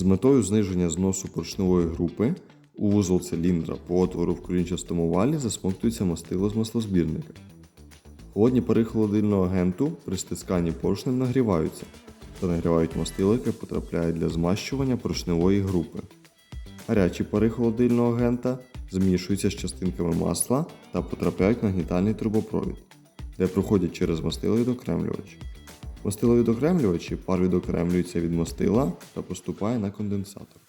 З метою зниження зносу поршневої групи у вузол циліндра по отвору в колінчастому валі засмоктується мастило з маслозбірника. Холодні пари холодильного агенту при стисканні поршнем нагріваються та нагрівають мастило, яке потрапляє для змащування поршневої групи. Гарячі пари холодильного агента змішуються з частинками масла та потрапляють на нагнітальний трубопровід, де проходять через мастиловідокремлювач. Мастиловідокремлювачі пар відокремлюється від мастила та поступає на конденсатор.